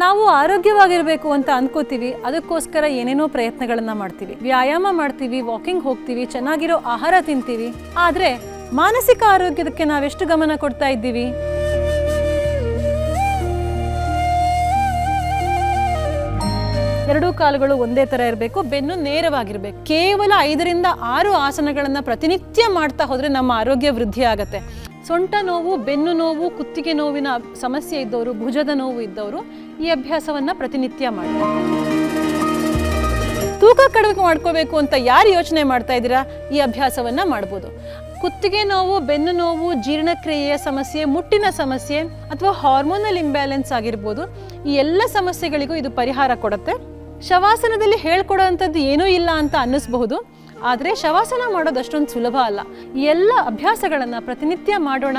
ನಾವು ಆರೋಗ್ಯವಾಗಿರಬೇಕು ಅಂತ ಅನ್ಕೋತೀವಿ, ಅದಕ್ಕೋಸ್ಕರ ಏನೇನೋ ಪ್ರಯತ್ನಗಳನ್ನ ಮಾಡ್ತೀವಿ, ವ್ಯಾಯಾಮ ಮಾಡ್ತೀವಿ, ವಾಕಿಂಗ್ ಹೋಗ್ತೀವಿ, ಚೆನ್ನಾಗಿರೋ ಆಹಾರ ತಿಂತೀವಿ. ಆದರೆ ಮಾನಸಿಕ ಆರೋಗ್ಯಕ್ಕೆ ನಾವೆಷ್ಟು ಗಮನ ಕೊಡ್ತಾ ಇದ್ದೀವಿ? ಎರಡೂ ಕಾಲುಗಳು ಒಂದೇ ಥರ ಇರಬೇಕು, ಬೆನ್ನು ನೇರವಾಗಿರಬೇಕು. ಕೇವಲ 5 ರಿಂದ 6 ಆಸನಗಳನ್ನು ಪ್ರತಿನಿತ್ಯ ಮಾಡ್ತಾ ಹೋದರೆ ನಮ್ಮ ಆರೋಗ್ಯ ವೃದ್ಧಿ ಆಗುತ್ತೆ. ಸೊಂಟ ನೋವು, ಬೆನ್ನು ನೋವು, ಕುತ್ತಿಗೆ ನೋವಿನ ಸಮಸ್ಯೆ ಇದ್ದವರು, ಭುಜದ ನೋವು ಇದ್ದವರು ಈ ಅಭ್ಯಾಸವನ್ನು ಪ್ರತಿನಿತ್ಯ ಮಾಡ್ತಾರೆ. ತೂಕ ಕಡಿಮೆ ಮಾಡ್ಕೋಬೇಕು ಅಂತ ಯಾರು ಯೋಚನೆ ಮಾಡ್ತಾ ಇದ್ದೀರಾ, ಈ ಅಭ್ಯಾಸವನ್ನು ಮಾಡ್ಬೋದು. ಕುತ್ತಿಗೆ ನೋವು, ಬೆನ್ನು ನೋವು, ಜೀರ್ಣಕ್ರಿಯೆಯ ಸಮಸ್ಯೆ, ಮುಟ್ಟಿನ ಸಮಸ್ಯೆ ಅಥವಾ ಹಾರ್ಮೋನಲ್ ಇಂಬ್ಯಾಲೆನ್ಸ್ ಆಗಿರ್ಬೋದು, ಈ ಎಲ್ಲ ಸಮಸ್ಯೆಗಳಿಗೂ ಇದು ಪರಿಹಾರ ಕೊಡುತ್ತೆ. ಶವಾಸನದಲ್ಲಿ ಹೇಳ್ಕೊಡೋ ಅಂಥದ್ದು ಏನೂ ಇಲ್ಲ ಅಂತ ಅನ್ನಿಸ್ಬಹುದು, ಆದರೆ ಶವಾಸನ ಮಾಡೋದು ಅಷ್ಟೊಂದು ಸುಲಭ ಅಲ್ಲ. ಈ ಎಲ್ಲ ಅಭ್ಯಾಸಗಳನ್ನು ಪ್ರತಿನಿತ್ಯ ಮಾಡೋಣ.